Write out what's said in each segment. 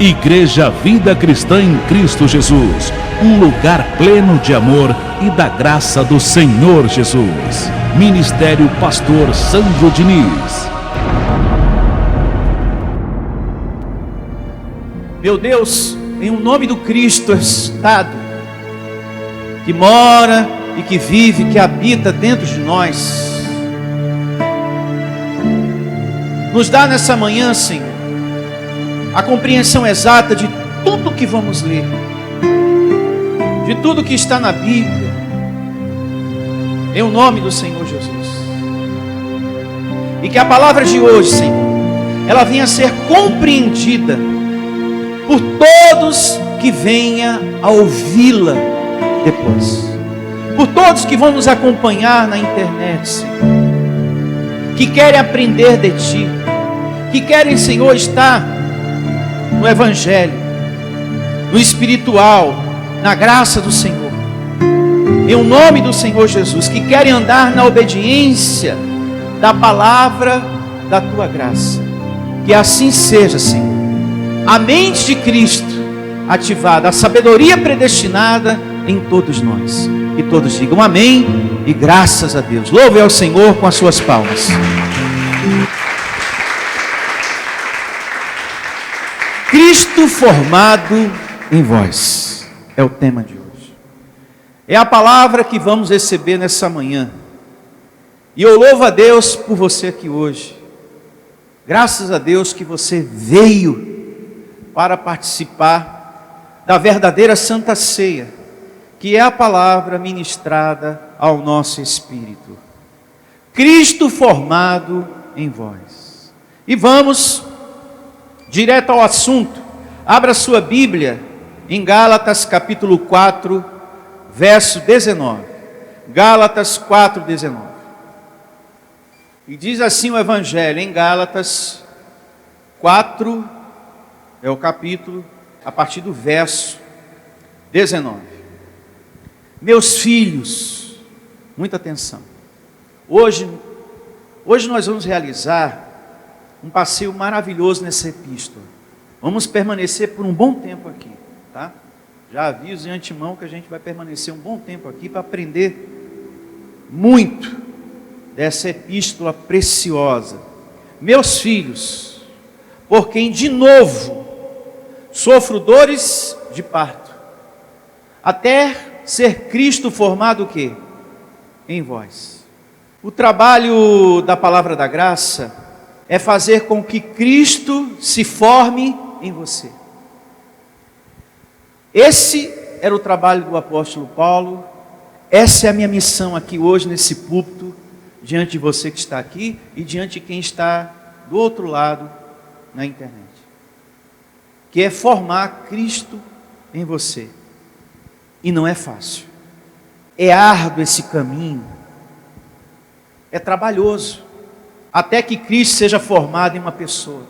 Igreja Vida Cristã em Cristo Jesus, um lugar pleno de amor e da graça do Senhor Jesus. Ministério Pastor Sandro Diniz. Meu Deus, em o nome do Cristo Estado, que mora e que vive, que habita dentro de nós, nos dá nessa manhã, Senhor, a compreensão exata de tudo que vamos ler, de tudo que está na Bíblia, em o nome do Senhor Jesus. E que a palavra de hoje, Senhor, ela venha a ser compreendida por todos que venha a ouvi-la depois, por todos que vão nos acompanhar na internet, Senhor, que querem aprender de Ti, que querem, Senhor, estar no Evangelho, no espiritual, na graça do Senhor, em o nome do Senhor Jesus, que querem andar na obediência da palavra da Tua graça. Que assim seja, Senhor. A mente de Cristo ativada, a sabedoria predestinada em todos nós. Que todos digam amém e graças a Deus. Louve ao Senhor com as suas palmas. Cristo formado em vós é o tema de hoje. É a palavra que vamos receber nessa manhã. E eu louvo a Deus por você aqui hoje. Graças a Deus que você veio para participar da verdadeira Santa Ceia, que é a palavra ministrada ao nosso espírito. Cristo formado em vós. E vamos direto ao assunto. Abra sua Bíblia em Gálatas capítulo 4, verso 19. Gálatas 4, 19. E diz assim o Evangelho em Gálatas 4, é o capítulo, a partir do verso 19. Meus filhos, muita atenção. Hoje nós vamos realizar um passeio maravilhoso nessa epístola. Vamos permanecer por um bom tempo aqui, tá? Já aviso de antemão que a gente vai permanecer um bom tempo aqui para aprender muito dessa epístola preciosa. Meus filhos, por quem de novo sofro dores de parto, até ser Cristo formado o quê? Em vós. O trabalho da palavra da graça é fazer com que Cristo se forme em você. Esse era o trabalho do apóstolo Paulo. Essa é a minha missão aqui hoje nesse púlpito, diante de você que está aqui e diante de quem está do outro lado na internet, que é formar Cristo em você. E não é fácil, é árduo esse caminho, é trabalhoso, até que Cristo seja formado em uma pessoa.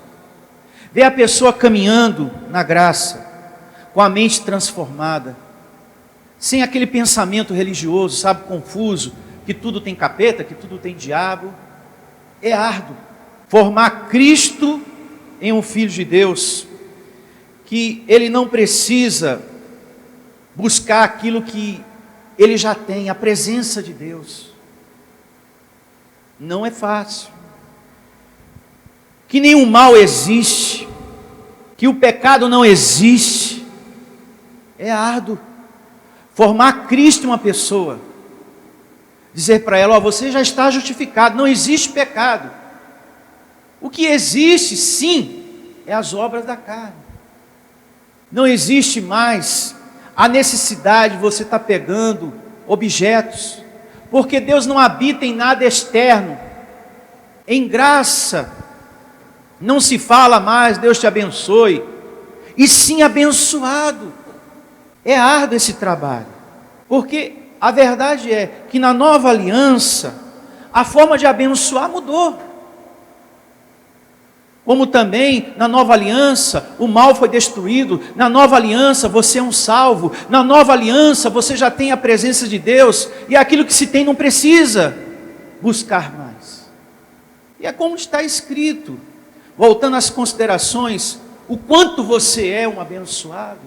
Vê a pessoa caminhando na graça, com a mente transformada, sem aquele pensamento religioso, sabe, confuso, que tudo tem capeta, que tudo tem diabo. É árduo formar Cristo em um filho de Deus, que ele não precisa buscar aquilo que ele já tem, a presença de Deus. Não é fácil. Que nenhum mal existe, que o pecado não existe. É árduo formar Cristo em uma pessoa, dizer para ela: ó, você já está justificado, não existe pecado. O que existe, sim, é as obras da carne. Não existe mais a necessidade de você estar pegando objetos, porque Deus não habita em nada externo. Em graça não se fala mais Deus te abençoe, e sim abençoado. É árduo esse trabalho, porque a verdade é que na nova aliança a forma de abençoar mudou. Como também na nova aliança o mal foi destruído, na nova aliança você é um salvo, na nova aliança você já tem a presença de Deus, e aquilo que se tem não precisa buscar mais. E é como está escrito, voltando às considerações o quanto você é um abençoado.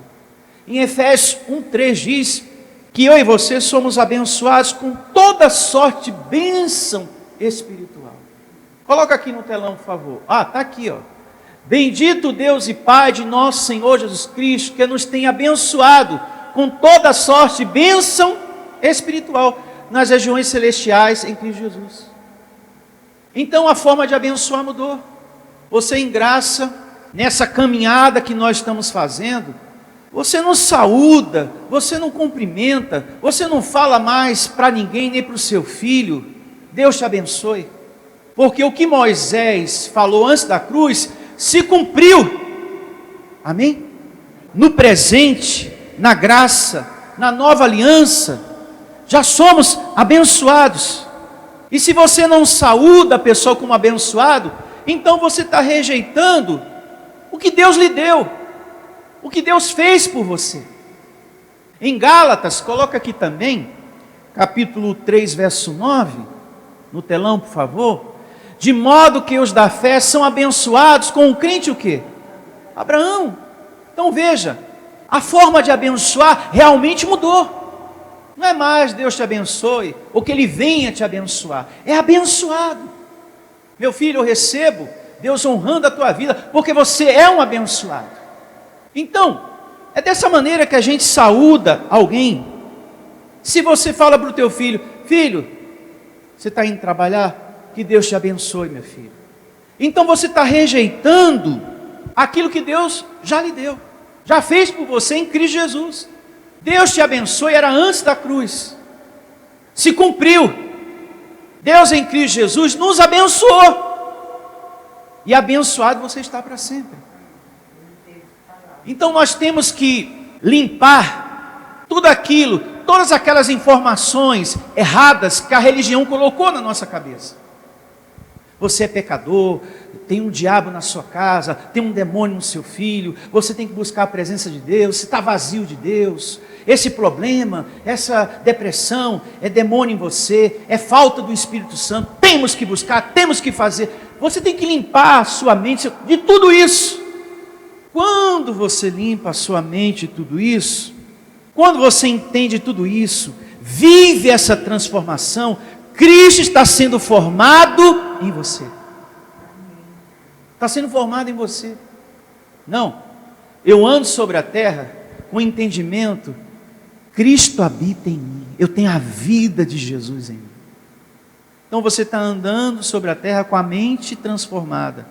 Em Efésios 1:3 diz que eu e você somos abençoados com toda sorte de bênção espiritual. Coloca aqui no telão, por favor. Está aqui, ó. Bendito Deus e Pai de nosso Senhor Jesus Cristo, que nos tem abençoado com toda sorte de bênção espiritual nas regiões celestiais em Cristo Jesus. Então a forma de abençoar mudou. Você em graça, nessa caminhada que nós estamos fazendo, você não saúda, você não cumprimenta, você não fala mais para ninguém, nem para o seu filho, Deus te abençoe. Porque o que Moisés falou antes da cruz, se cumpriu. Amém? No presente, na graça, na nova aliança, já somos abençoados. E se você não saúda a pessoa como abençoado, então você está rejeitando o que Deus lhe deu, o que Deus fez por você. Em Gálatas, coloca aqui também, capítulo 3, verso 9, no telão, por favor. De modo que os da fé são abençoados com o crente o quê? Abraão. Então veja, a forma de abençoar realmente mudou. Não é mais Deus te abençoe, ou que Ele venha te abençoar. É abençoado. Meu filho, eu recebo Deus honrando a tua vida, porque você é um abençoado. Então, é dessa maneira que a gente saúda alguém. Se você fala para o teu filho, filho, você está indo trabalhar? Que Deus te abençoe, meu filho. Então você está rejeitando aquilo que Deus já lhe deu, já fez por você em Cristo Jesus. Deus te abençoe, era antes da cruz, se cumpriu. Deus em Cristo Jesus nos abençoou, e abençoado você está para sempre. Então nós temos que limpar tudo aquilo, todas aquelas informações erradas que a religião colocou na nossa cabeça. Você é pecador, tem um diabo na sua casa, tem um demônio no seu filho, você tem que buscar a presença de Deus, você está vazio de Deus. Esse problema, essa depressão, é demônio em você, é falta do Espírito Santo, temos que buscar, temos que fazer. Você tem que limpar a sua mente de tudo isso. Quando você limpa a sua mente de tudo isso, quando você entende tudo isso, vive essa transformação, Cristo está sendo formado em você. Está sendo formado em você. Não, eu ando sobre a terra com entendimento, Cristo habita em mim, eu tenho a vida de Jesus em mim. Então você está andando sobre a terra com a mente transformada.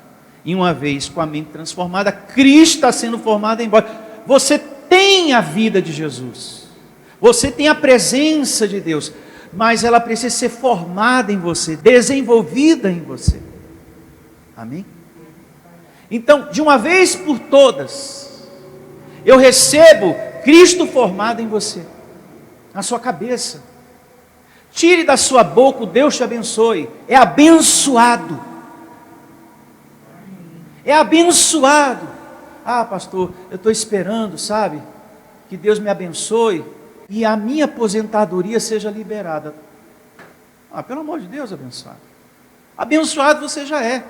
E uma vez com a mente transformada, Cristo está sendo formado em vós. Você tem a vida de Jesus, você tem a presença de Deus, mas ela precisa ser formada em você, desenvolvida em você. Amém? Então, de uma vez por todas, eu recebo Cristo formado em você, na sua cabeça. Tire da sua boca o Deus te abençoe. É abençoado. É abençoado. Ah, pastor, eu estou esperando, sabe, que Deus me abençoe e a minha aposentadoria seja liberada. Ah, pelo amor de Deus, abençoado. Abençoado você já é.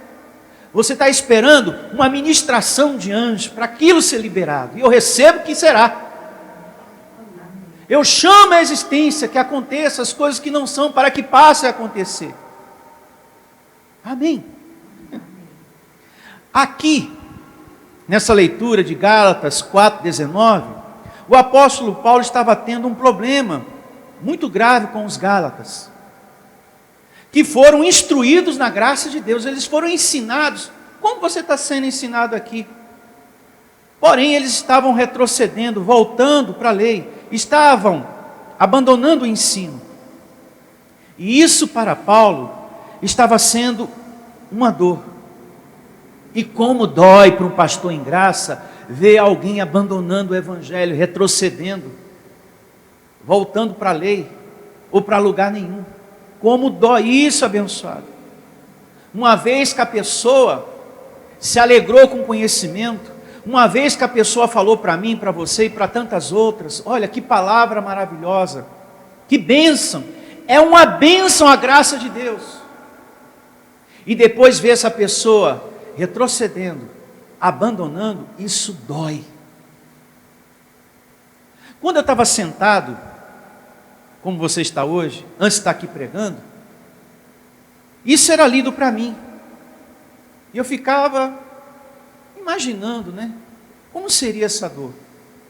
Você está esperando uma ministração de anjos para aquilo ser liberado. E eu recebo que será. Eu chamo a existência que aconteça as coisas que não são para que passem a acontecer. Amém. Aqui, nessa leitura de Gálatas 4:19, o apóstolo Paulo estava tendo um problema muito grave com os Gálatas, que foram instruídos na graça de Deus, eles foram ensinados, como você está sendo ensinado aqui. Porém, eles estavam retrocedendo, voltando para a lei, estavam abandonando o ensino. E isso para Paulo estava sendo uma dor. E como dói para um pastor em graça ver alguém abandonando o evangelho, retrocedendo, voltando para a lei, ou para lugar nenhum. Como dói isso, abençoado. Uma vez que a pessoa se alegrou com o conhecimento, uma vez que a pessoa falou para mim, para você e para tantas outras, olha que palavra maravilhosa, que bênção, é uma bênção a graça de Deus. E depois ver essa pessoa retrocedendo, abandonando, isso dói. Quando eu estava sentado, como você está hoje, antes de estar aqui pregando, isso era lido para mim. E eu ficava imaginando, né? Como seria essa dor?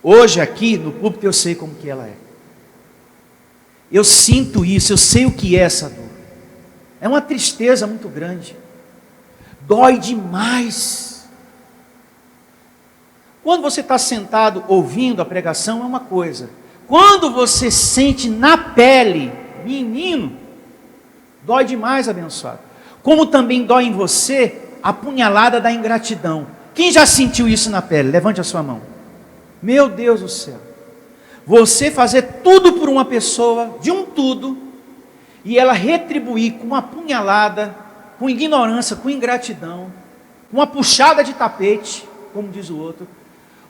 Hoje aqui no púlpito eu sei como que ela é. Eu sinto isso, eu sei o que é essa dor. É uma tristeza muito grande. Dói demais. Quando você está sentado ouvindo a pregação é uma coisa. Quando você sente na pele, menino, dói demais, abençoado. Como também dói em você a punhalada da ingratidão. Quem já sentiu isso na pele? Levante a sua mão. Meu Deus do céu. Você fazer tudo por uma pessoa, de um tudo, e ela retribuir com uma punhalada, com ignorância, com ingratidão, com uma puxada de tapete, como diz o outro.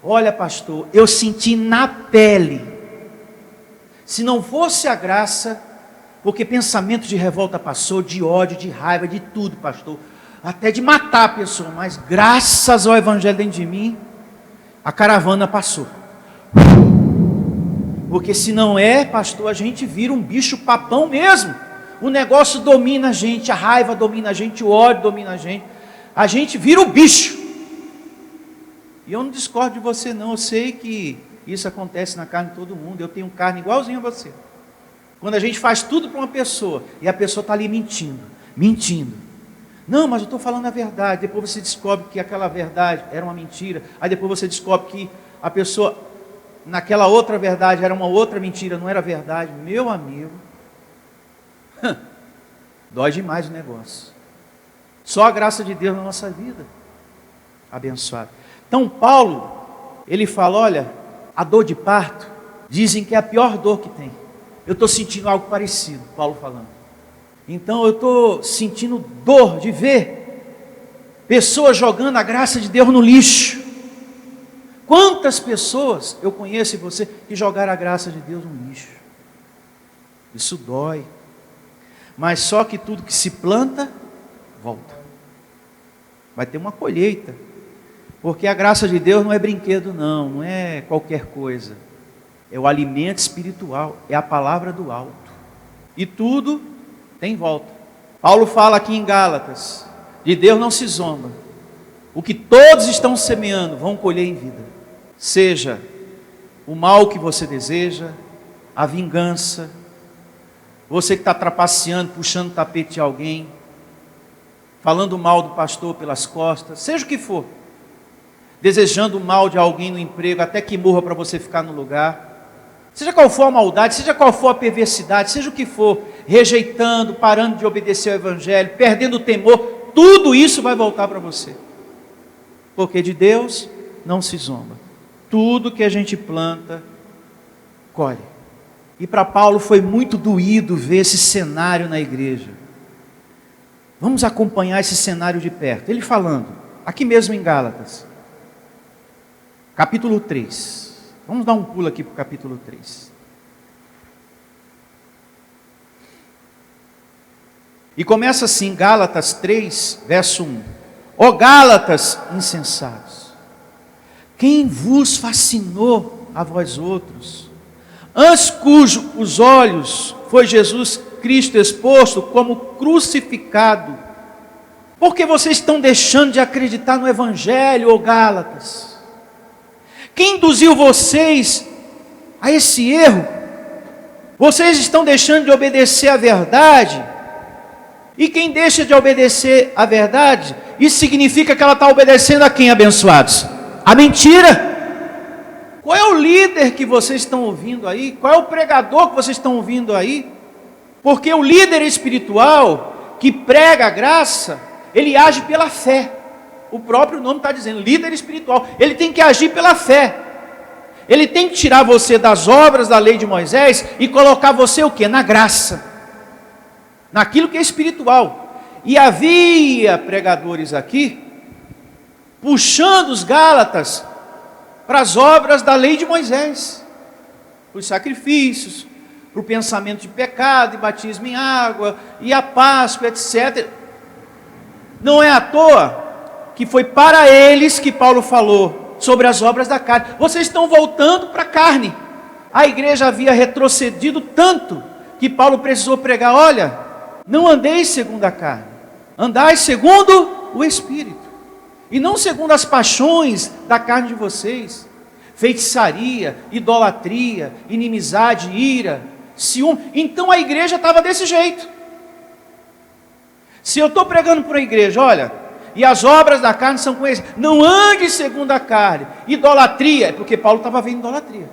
Olha, pastor, eu senti na pele. Se não fosse a graça, porque pensamento de revolta passou, de ódio, de raiva, de tudo, pastor, até de matar a pessoa, mas graças ao evangelho dentro de mim, a caravana passou. Porque se não é, pastor, a gente vira um bicho papão mesmo. O negócio domina a gente, a raiva domina a gente, o ódio domina a gente vira o bicho. E eu não discordo de você não, eu sei que isso acontece na carne de todo mundo, eu tenho carne igualzinho a você. Quando a gente faz tudo para uma pessoa, e a pessoa está ali mentindo. Não, mas eu estou falando a verdade, depois você descobre que aquela verdade era uma mentira, aí depois você descobre que a pessoa, naquela outra verdade, era uma outra mentira, não era verdade. Meu amigo, dói demais o negócio. Só a graça de Deus na nossa vida, abençoado. Então Paulo, ele fala, olha, a dor de parto, dizem que é a pior dor que tem. Eu estou sentindo algo parecido, Paulo falando. Então eu estou sentindo dor de ver pessoas jogando a graça de Deus no lixo. Quantas pessoas eu conheço e você que jogaram a graça de Deus no lixo? Isso dói. Mas só que tudo que se planta, volta. Vai ter uma colheita. Porque a graça de Deus não é brinquedo não é qualquer coisa. É o alimento espiritual, é a palavra do alto. E tudo tem volta. Paulo fala aqui em Gálatas, de Deus não se zomba. O que todos estão semeando, vão colher em vida. Seja o mal que você deseja, a vingança, você que está trapaceando, puxando o tapete de alguém, falando mal do pastor pelas costas, seja o que for, desejando o mal de alguém no emprego, até que morra para você ficar no lugar, seja qual for a maldade, seja qual for a perversidade, seja o que for, rejeitando, parando de obedecer ao evangelho, perdendo o temor, tudo isso vai voltar para você, porque de Deus não se zomba. Tudo que a gente planta, colhe. E para Paulo foi muito doído ver esse cenário na igreja. Vamos acompanhar esse cenário de perto. Ele falando, aqui mesmo em Gálatas, capítulo 3. Vamos dar um pulo aqui para o capítulo 3. E começa assim, Gálatas 3, verso 1. Ó Gálatas insensatos, quem vos fascinou a vós outros? Antes cujos os olhos foi Jesus Cristo exposto como crucificado. Porque vocês estão deixando de acreditar no Evangelho, ó Gálatas? Quem induziu vocês a esse erro? Vocês estão deixando de obedecer à verdade. E quem deixa de obedecer à verdade, isso significa que ela está obedecendo a quem, abençoados? A mentira. Qual é o líder que vocês estão ouvindo aí? Qual é o pregador que vocês estão ouvindo aí? Porque o líder espiritual que prega a graça, ele age pela fé. O próprio nome está dizendo, líder espiritual. Ele tem que agir pela fé. Ele tem que tirar você das obras da lei de Moisés e colocar você o quê? Na graça. Naquilo que é espiritual. E havia pregadores aqui, puxando os Gálatas para as obras da lei de Moisés, para os sacrifícios, para o pensamento de pecado, e batismo em água, e a Páscoa, etc. Não é à toa que foi para eles que Paulo falou sobre as obras da carne. Vocês estão voltando para a carne. A igreja havia retrocedido tanto que Paulo precisou pregar: olha, não andeis segundo a carne, andai segundo o Espírito, e não segundo as paixões da carne de vocês, feitiçaria, idolatria, inimizade, ira, ciúme. Então a igreja estava desse jeito. Se eu estou pregando para a igreja, olha, e as obras da carne são conhecidas, não ande segundo a carne, idolatria, é porque Paulo estava vendo idolatria.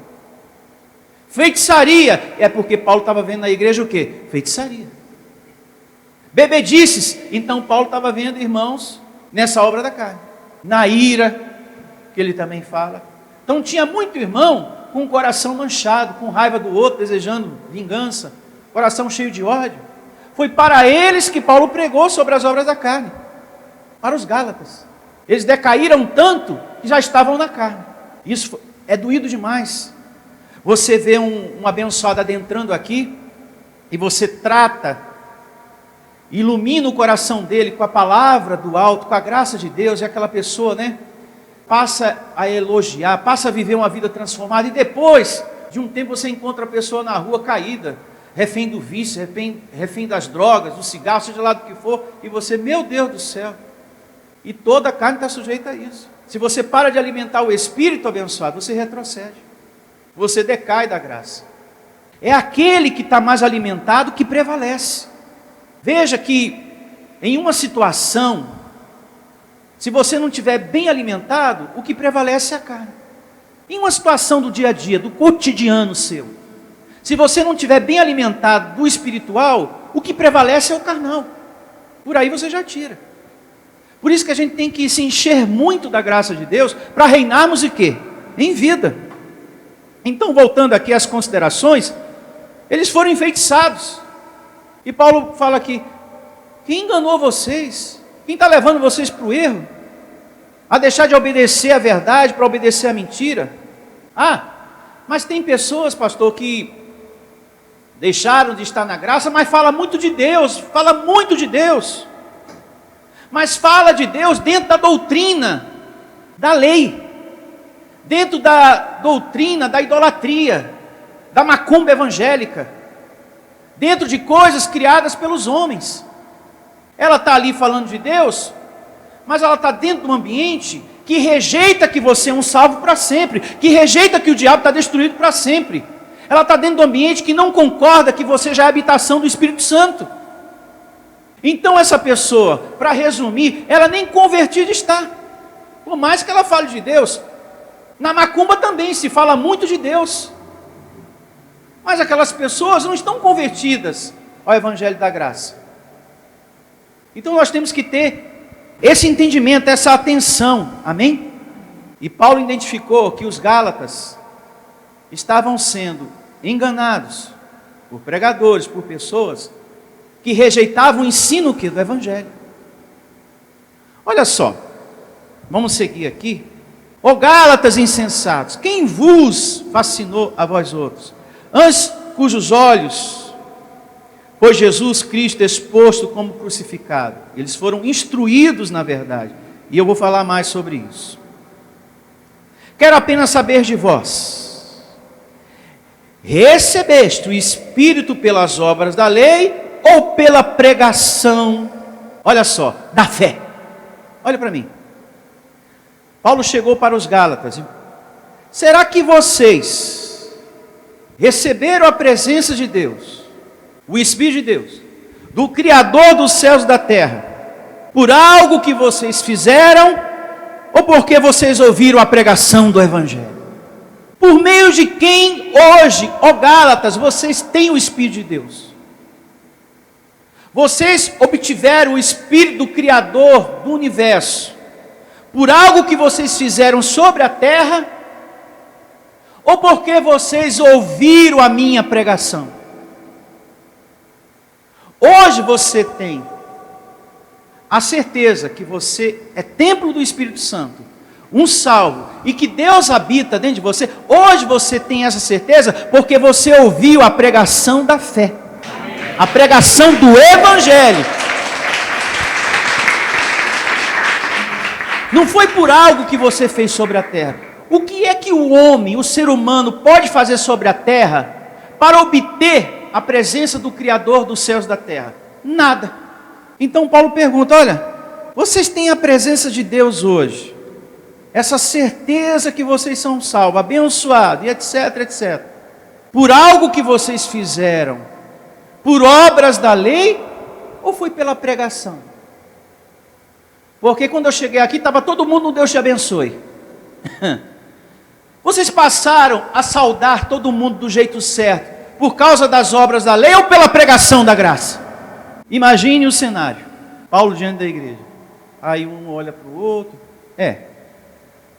Feitiçaria, é porque Paulo estava vendo na igreja o quê? Feitiçaria. Bebedices, então Paulo estava vendo, irmãos, nessa obra da carne. Na ira, que ele também fala. Então tinha muito irmão com o coração manchado, com raiva do outro, desejando vingança, coração cheio de ódio. Foi para eles que Paulo pregou sobre as obras da carne, para os Gálatas. Eles decaíram tanto que já estavam na carne. Isso é doído demais. Você vê um abençoado adentrando aqui, e você trata, ilumina o coração dele com a palavra do alto, com a graça de Deus, e aquela pessoa, passa a elogiar, passa a viver uma vida transformada, e depois de um tempo você encontra a pessoa na rua caída, refém do vício, refém das drogas, do cigarro, seja lá do que for, e você, meu Deus do céu, e toda a carne está sujeita a isso. Se você para de alimentar o Espírito abençoado, você retrocede, você decai da graça. É aquele que está mais alimentado que prevalece. Veja que em uma situação, se você não estiver bem alimentado, o que prevalece é a carne. Em uma situação do dia a dia, do cotidiano seu, se você não estiver bem alimentado do espiritual, o que prevalece é o carnal. Por aí você já tira. Por isso que a gente tem que se encher muito da graça de Deus, para reinarmos em quê? Em vida. Então, voltando aqui às considerações, eles foram enfeitiçados. E Paulo fala aqui: quem enganou vocês? Quem está levando vocês para o erro? A deixar de obedecer a verdade para obedecer a mentira? Mas tem pessoas, pastor, que deixaram de estar na graça, mas fala muito de Deus, mas fala de Deus dentro da doutrina da lei, dentro da doutrina da idolatria, da macumba evangélica, dentro de coisas criadas pelos homens. Ela está ali falando de Deus, mas ela está dentro de um ambiente que rejeita que você é um salvo para sempre, que rejeita que o diabo está destruído para sempre. Ela está dentro de um ambiente que não concorda que você já é habitação do Espírito Santo. Então essa pessoa, para resumir, ela nem convertida está. Por mais que ela fale de Deus, na macumba também se fala muito de Deus. Mas aquelas pessoas não estão convertidas ao Evangelho da Graça. Então nós temos que ter esse entendimento, essa atenção, amém? E Paulo identificou que os Gálatas estavam sendo enganados por pregadores, por pessoas que rejeitavam o ensino do Evangelho. Olha só, vamos seguir aqui. Ó Gálatas insensatos, quem vos fascinou a vós outros? Antes cujos olhos foi Jesus Cristo exposto como crucificado. Eles foram instruídos na verdade. E eu vou falar mais sobre isso. Quero apenas saber de vós: recebeste o Espírito pelas obras da lei ou pela pregação, olha só, da fé? Olha para mim. Paulo chegou para os Gálatas. Será que vocês receberam a presença de Deus, o Espírito de Deus, do Criador dos céus e da terra, por algo que vocês fizeram, ou porque vocês ouviram a pregação do Evangelho? Por meio de quem hoje, ó Gálatas, vocês têm o Espírito de Deus? Vocês obtiveram o Espírito do Criador do universo por algo que vocês fizeram sobre a terra, ou porque vocês ouviram a minha pregação? Hoje você tem a certeza que você é templo do Espírito Santo, um salvo, e que Deus habita dentro de você. Hoje você tem essa certeza porque você ouviu a pregação da fé, a pregação do Evangelho. Não foi por algo que você fez sobre a terra. O que é que o homem, o ser humano, pode fazer sobre a terra para obter a presença do Criador dos céus e da terra? Nada. Então Paulo pergunta, olha, vocês têm a presença de Deus hoje, essa certeza que vocês são salvos, abençoados, e etc, etc. Por algo que vocês fizeram, por obras da lei, ou foi pela pregação? Porque quando eu cheguei aqui, estava todo mundo no Deus te abençoe. Vocês passaram a saudar todo mundo do jeito certo, por causa das obras da lei ou pela pregação da graça? Imagine o cenário, Paulo diante da igreja, aí um olha para o outro,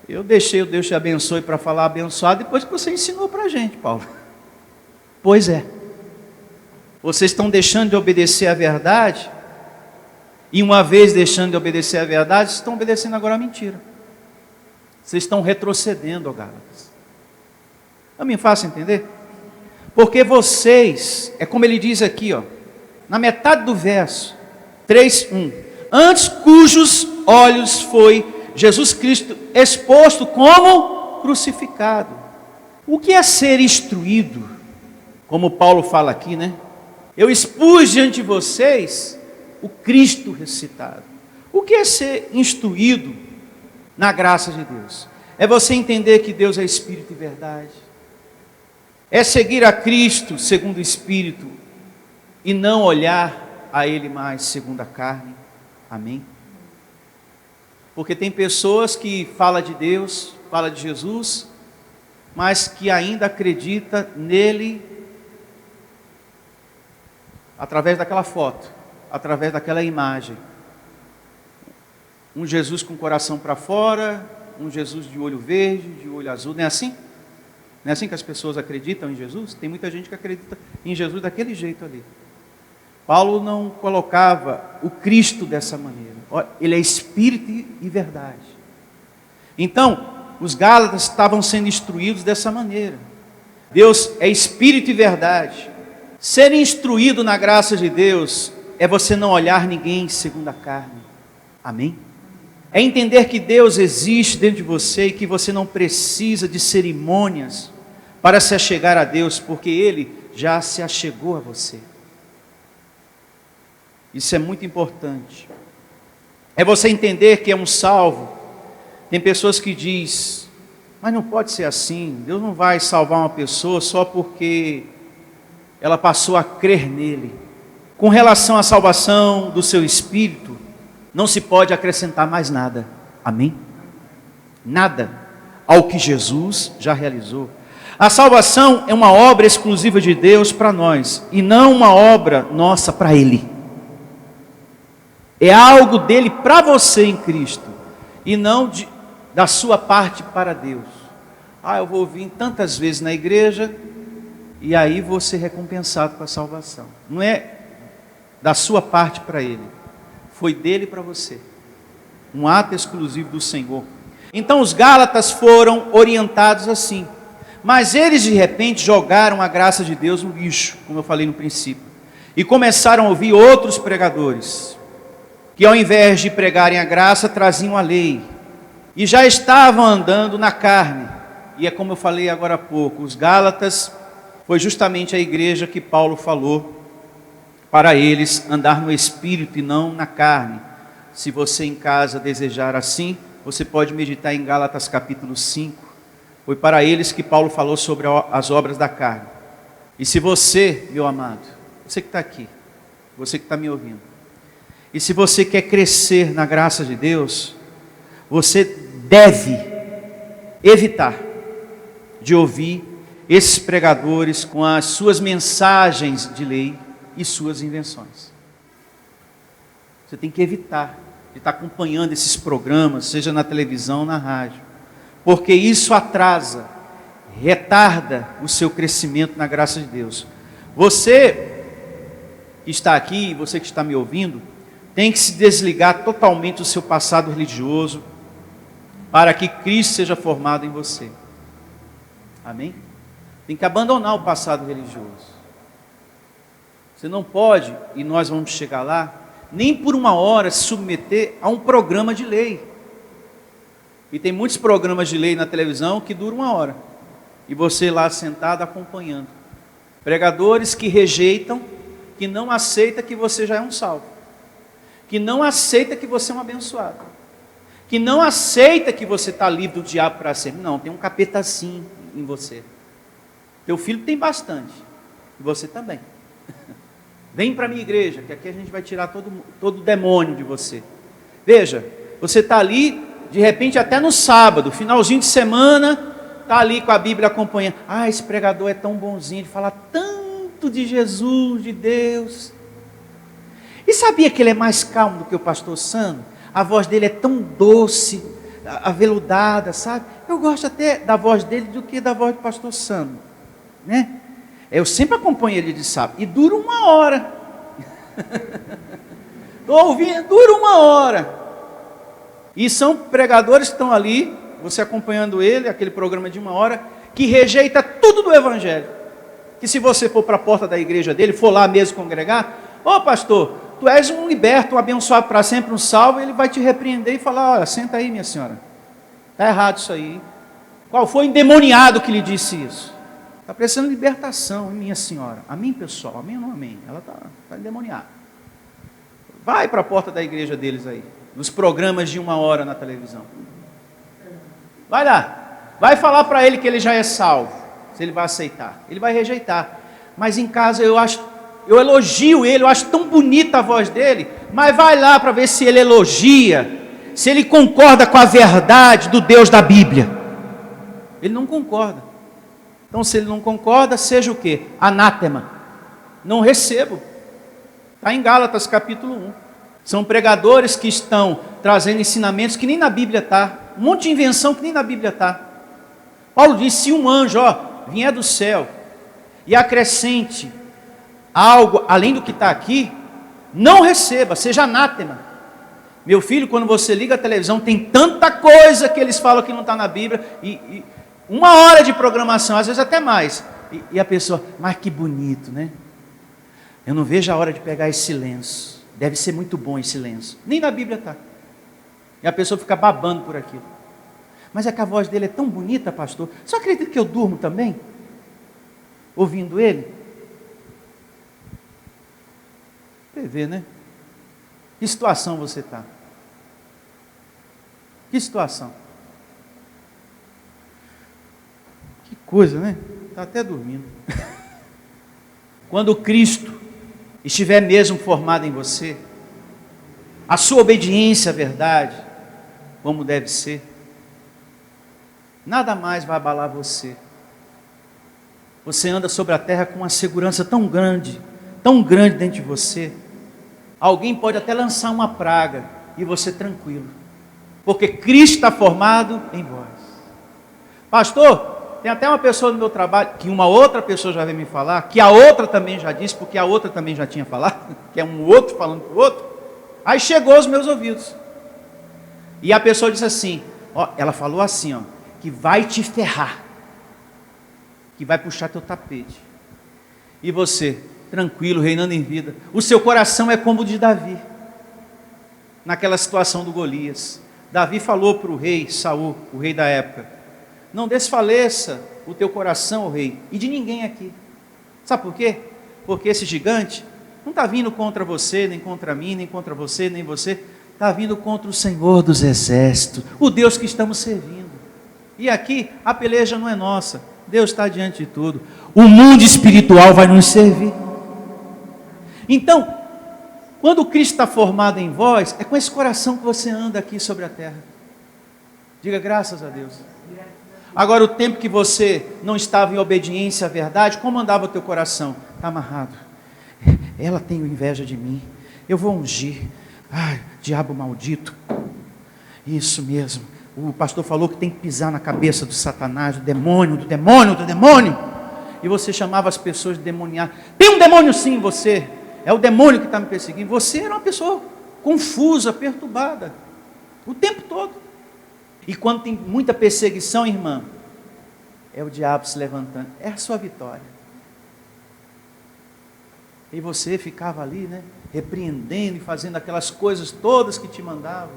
eu deixei o Deus te abençoe para falar abençoado, depois que você ensinou para a gente, Paulo. Pois é, vocês estão deixando de obedecer à verdade, e uma vez deixando de obedecer à verdade, vocês estão obedecendo agora a mentira. Vocês estão retrocedendo, ó Gálatas. Não me faça entender? Porque vocês, é como ele diz aqui, ó, na metade do verso 3:1, antes cujos olhos foi Jesus Cristo exposto como crucificado. O que é ser instruído? Como Paulo fala aqui, né? Eu expus diante de vocês o Cristo ressuscitado. O que é ser instruído na graça de Deus? É você entender que Deus é Espírito e verdade. É seguir a Cristo segundo o Espírito e não olhar a Ele mais segundo a carne. Amém? Porque tem pessoas que falam de Deus, falam de Jesus, mas que ainda acreditam nele através daquela foto, através daquela imagem. Um Jesus com o coração para fora, um Jesus de olho verde, de olho azul, não é assim? Não é assim que as pessoas acreditam em Jesus? Tem muita gente que acredita em Jesus daquele jeito ali. Paulo não colocava o Cristo dessa maneira. Ele é Espírito e verdade. Então, os Gálatas estavam sendo instruídos dessa maneira. Deus é Espírito e verdade. Ser instruído na graça de Deus é você não olhar ninguém segundo a carne. Amém? É entender que Deus existe dentro de você e que você não precisa de cerimônias para se achegar a Deus, porque Ele já se achegou a você. Isso é muito importante. É você entender que é um salvo. Tem pessoas que dizem, mas não pode ser assim, Deus não vai salvar uma pessoa só porque ela passou a crer nele. Com relação à salvação do seu espírito, não se pode acrescentar mais nada. Amém? Nada ao que Jesus já realizou. A salvação é uma obra exclusiva de Deus para nós, e não uma obra nossa para Ele. É algo dele para você em Cristo, e não da sua parte para Deus. Eu vou vir tantas vezes na igreja, e aí vou ser recompensado com a salvação. Não é da sua parte para Ele, foi dele para você. Um ato exclusivo do Senhor. Então os Gálatas foram orientados assim. Mas eles de repente jogaram a graça de Deus no lixo, como eu falei no princípio. E começaram a ouvir outros pregadores, que ao invés de pregarem a graça, traziam a lei. E já estavam andando na carne. E é como eu falei agora há pouco, os Gálatas foi justamente a igreja que Paulo falou para eles andar no Espírito e não na carne. Se você em casa desejar assim, você pode meditar em Gálatas capítulo 5. Foi para eles que Paulo falou sobre as obras da carne. E se você, meu amado, você que está aqui, você que está me ouvindo, e se você quer crescer na graça de Deus, você deve evitar de ouvir esses pregadores com as suas mensagens de lei e suas invenções. Você tem que evitar de estar acompanhando esses programas, seja na televisão ou na rádio, porque isso atrasa, retarda o seu crescimento na graça de Deus. Você que está aqui, você que está me ouvindo, tem que se desligar totalmente do seu passado religioso, para que Cristo seja formado em você. Amém? Tem que abandonar o passado religioso. Você não pode, e nós vamos chegar lá, nem por uma hora se submeter a um programa de lei. E tem muitos programas de lei na televisão que duram 1 hora. E você lá sentado acompanhando. Pregadores que rejeitam, que não aceitam que você já é um salvo. Que não aceita que você é um abençoado. Que não aceita que você está livre do diabo para sempre. Não, tem um capeta assim em você. Teu filho tem bastante. E você também. Vem para a minha igreja, que aqui a gente vai tirar todo o demônio de você. Veja, você está ali, de repente até no sábado, finalzinho de semana, está ali com a Bíblia acompanhando. Ah, esse pregador é tão bonzinho, ele fala tanto de Jesus, de Deus. E sabia que ele é mais calmo do que o pastor Sandro? A voz dele é tão doce, aveludada, sabe? Eu gosto até da voz dele do que da voz do pastor Sandro, né? Eu sempre acompanho ele de sábado, e dura 1 hora. Estou ouvindo, dura 1 hora. E são pregadores que estão ali, você acompanhando ele, aquele programa de 1 hora, que rejeita tudo do evangelho. Que se você for para a porta da igreja dele, for lá mesmo congregar, ô pastor, tu és um liberto, um abençoado para sempre, um salvo, ele vai te repreender e falar, olha, senta aí minha senhora, está errado isso aí. Qual foi o endemoniado que lhe disse isso? Está precisando de libertação, minha senhora. Amém, pessoal? Amém ou não amém? Ela está endemoniada. Vai para a porta da igreja deles aí, nos programas de 1 hora na televisão. Vai lá, vai falar para ele que ele já é salvo, se ele vai aceitar. Ele vai rejeitar. Mas em casa eu elogio ele, eu acho tão bonita a voz dele, mas vai lá para ver se ele elogia, se ele concorda com a verdade do Deus da Bíblia. Ele não concorda. Então, se ele não concorda, seja o quê? Anátema. Não recebo. Está em Gálatas capítulo 1. São pregadores que estão trazendo ensinamentos que nem na Bíblia está. Um monte de invenção que nem na Bíblia está. Paulo disse, se um anjo vier do céu e acrescente algo além do que está aqui, não receba, seja anátema. Meu filho, quando você liga a televisão, tem tanta coisa que eles falam que não está na Bíblia, e 1 hora de programação, às vezes até mais, e a pessoa, mas que bonito, né? Eu não vejo a hora de pegar esse lenço, deve ser muito bom esse lenço, nem na Bíblia está, e a pessoa fica babando por aquilo, mas é que a voz dele é tão bonita, pastor, só acredita que eu durmo também, ouvindo ele? Você vê, né? Que situação você está? Que situação? Que coisa, né? Está até dormindo. Quando Cristo estiver mesmo formado em você, a sua obediência à verdade, como deve ser, nada mais vai abalar você. Você anda sobre a terra com uma segurança tão grande dentro de você. Alguém pode até lançar uma praga e você tranquilo, porque Cristo está formado em vós. Pastor, tem até uma pessoa no meu trabalho, que uma outra pessoa já veio me falar, que a outra também já disse, porque a outra também já tinha falado, que é um outro falando para o outro, aí chegou aos meus ouvidos, e a pessoa disse assim, ela falou assim, que vai te ferrar, que vai puxar teu tapete, e você, tranquilo, reinando em vida, o seu coração é como o de Davi, naquela situação do Golias. Davi falou para o rei Saul, o rei da época, não desfaleça o teu coração, ó rei, e de ninguém aqui. Sabe por quê? Porque esse gigante não está vindo contra você, nem contra mim, nem contra você, nem você, está vindo contra o Senhor dos exércitos, o Deus que estamos servindo. E aqui a peleja não é nossa, Deus está diante de tudo, o mundo espiritual vai nos servir. Então, quando Cristo está formado em vós, é com esse coração que você anda aqui sobre a terra. Diga graças a Deus. Agora, o tempo que você não estava em obediência à verdade, como andava o teu coração? Está amarrado. Ela tem inveja de mim, eu vou ungir. Ai, diabo maldito. Isso mesmo. O pastor falou que tem que pisar na cabeça do Satanás, do demônio, do demônio, do demônio. E você chamava as pessoas de demoniar. Tem um demônio sim em você. É o demônio que está me perseguindo. Você era uma pessoa confusa, perturbada, o tempo todo. E quando tem muita perseguição, irmã, é o diabo se levantando, é a sua vitória. E você ficava ali, né, repreendendo e fazendo aquelas coisas todas que te mandavam.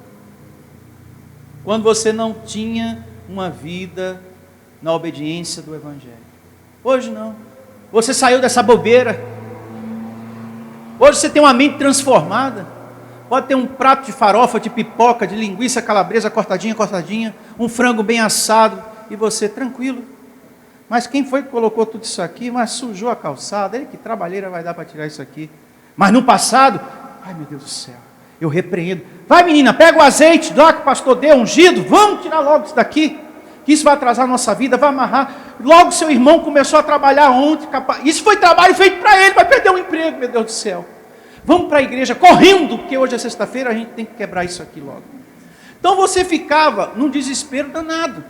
Quando você não tinha uma vida na obediência do Evangelho. Hoje não. Você saiu dessa bobeira. Hoje você tem uma mente transformada. Pode ter um prato de farofa, de pipoca, de linguiça calabresa cortadinha, um frango bem assado, e você tranquilo. Mas quem foi que colocou tudo isso aqui? Mas sujou a calçada. Ele, que trabalheira vai dar para tirar isso aqui? Mas no passado, ai meu Deus do céu, eu repreendo. Vai menina, pega o azeite, lá que o pastor deu, ungido, vamos tirar logo isso daqui, que isso vai atrasar a nossa vida, vai amarrar. Logo seu irmão começou a trabalhar ontem, isso foi trabalho feito para ele, vai perder o emprego, meu Deus do céu. Vamos para a igreja correndo, porque hoje é sexta-feira, a gente tem que quebrar isso aqui logo. Então você ficava num desespero danado.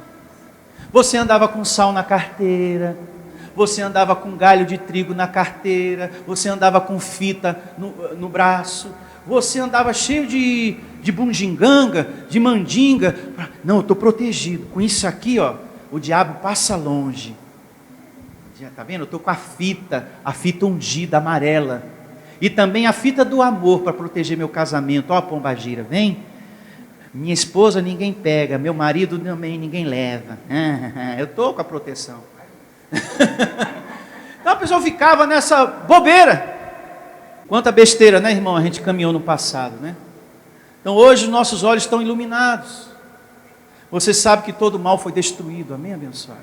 Você andava com sal na carteira, você andava com galho de trigo na carteira, você andava com fita no braço, você andava cheio de bunginganga, de mandinga. Não, eu estou protegido. Com isso aqui, ó, o diabo passa longe. Está vendo? Eu estou com a fita ungida, amarela. E também a fita do amor para proteger meu casamento. Ó a pombagira, vem. Minha esposa ninguém pega, meu marido também ninguém leva. Eu estou com a proteção. Então a pessoa ficava nessa bobeira. Quanta besteira, né, irmão? A gente caminhou no passado, né? Então hoje os nossos olhos estão iluminados. Você sabe que todo mal foi destruído, amém, abençoado?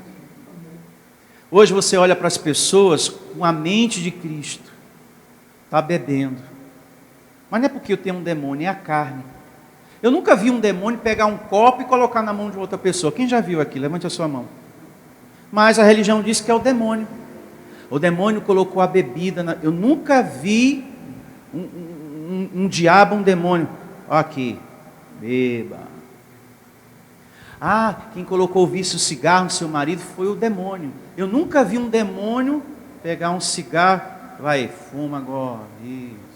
Hoje você olha para as pessoas com a mente de Cristo. Está bebendo. Mas não é porque eu tenho um demônio, é a carne. Eu nunca vi um demônio pegar um copo e colocar na mão de outra pessoa. Quem já viu aqui? Levante a sua mão. Mas a religião diz que é o demônio. O demônio colocou a bebida. Eu nunca vi um diabo, um demônio. Olha aqui, beba. Ah, quem colocou o vício cigarro no seu marido foi o demônio. Eu nunca vi um demônio pegar um cigarro. Vai, fuma agora. Isso.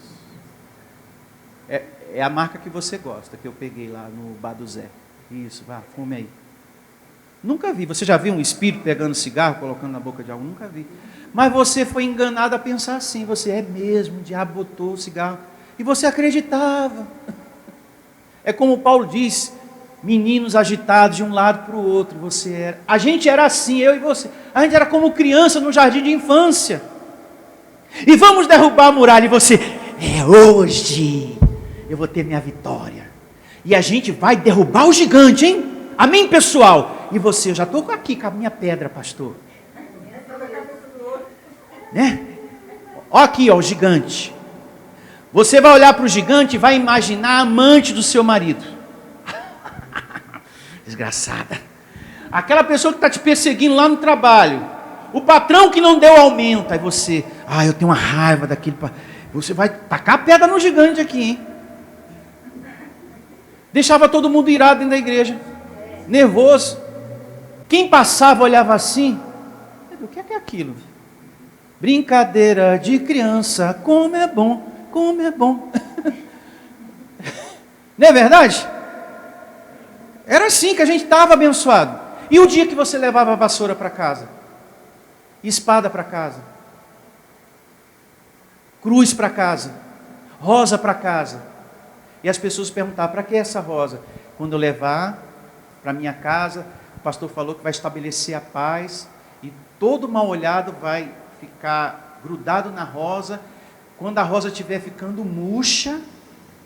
É a marca que você gosta, que eu peguei lá no bar do Zé. Isso, vá, fume aí. Nunca vi. Você já viu um espírito pegando cigarro, colocando na boca de alguém? Nunca vi. Mas você foi enganado a pensar assim. Você é mesmo, o diabo botou o cigarro. E você acreditava. É como Paulo diz, meninos agitados de um lado para o outro. Você era. A gente era assim, eu e você. A gente era como criança no jardim de infância. E vamos derrubar a muralha. E você, é hoje. Eu vou ter minha vitória. E a gente vai derrubar o gigante, hein? Amém, pessoal? E você, eu já estou aqui com a minha pedra, pastor. Né? Olha aqui, ó, o gigante. Você vai olhar para o gigante e vai imaginar a amante do seu marido. Desgraçada. Aquela pessoa que está te perseguindo lá no trabalho. O patrão que não deu aumento. Aí você, eu tenho uma raiva daquele. Você vai tacar a pedra no gigante aqui, hein? Deixava todo mundo irado dentro da igreja, nervoso. Quem passava olhava assim. O que é aquilo? Brincadeira de criança, como é bom, como é bom. Não é verdade? Era assim que a gente estava abençoado. E o dia que você levava a vassoura para casa? Espada para casa? Cruz para casa? Rosa para casa? E as pessoas perguntavam, para que essa rosa? Quando eu levar para minha casa, o pastor falou que vai estabelecer a paz, e todo mal olhado vai ficar grudado na rosa. Quando a rosa estiver ficando murcha,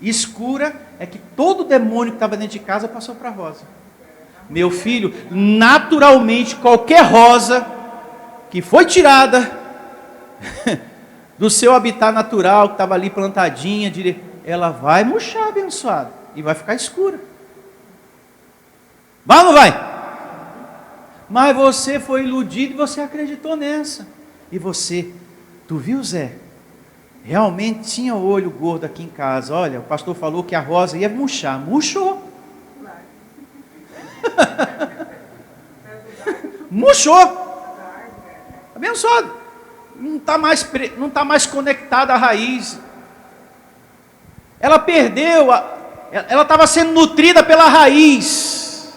escura, é que todo demônio que estava dentro de casa passou para a rosa. Meu filho, naturalmente, qualquer rosa que foi tirada do seu habitat natural, que estava ali plantadinha, ela vai murchar, abençoado, e vai ficar escura. Vai ou não vai? Mas você foi iludido e você acreditou nessa. E você, tu viu, Zé? Realmente tinha olho gordo aqui em casa. Olha, o pastor falou que a rosa ia murchar. Murchou. Murchou. Abençoado. Não está mais conectada à raiz. Ela perdeu, ela estava sendo nutrida pela raiz.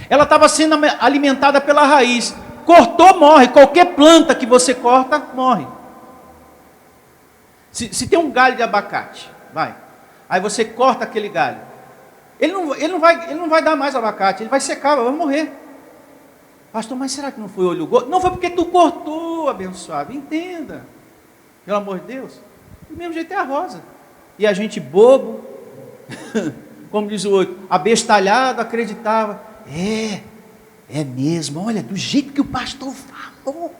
Ela estava sendo alimentada pela raiz. Cortou, morre. Qualquer planta que você corta, morre. Se tem um galho de abacate, vai. Aí você corta aquele galho. Ele não vai dar mais abacate, ele vai secar, vai morrer. Pastor, mas será que não foi olho gordo? Não, foi porque tu cortou, abençoado. Entenda, pelo amor de Deus. Do mesmo jeito é a rosa. E a gente bobo, como diz o outro, abestalhado, acreditava. É mesmo, olha, do jeito que o pastor falou.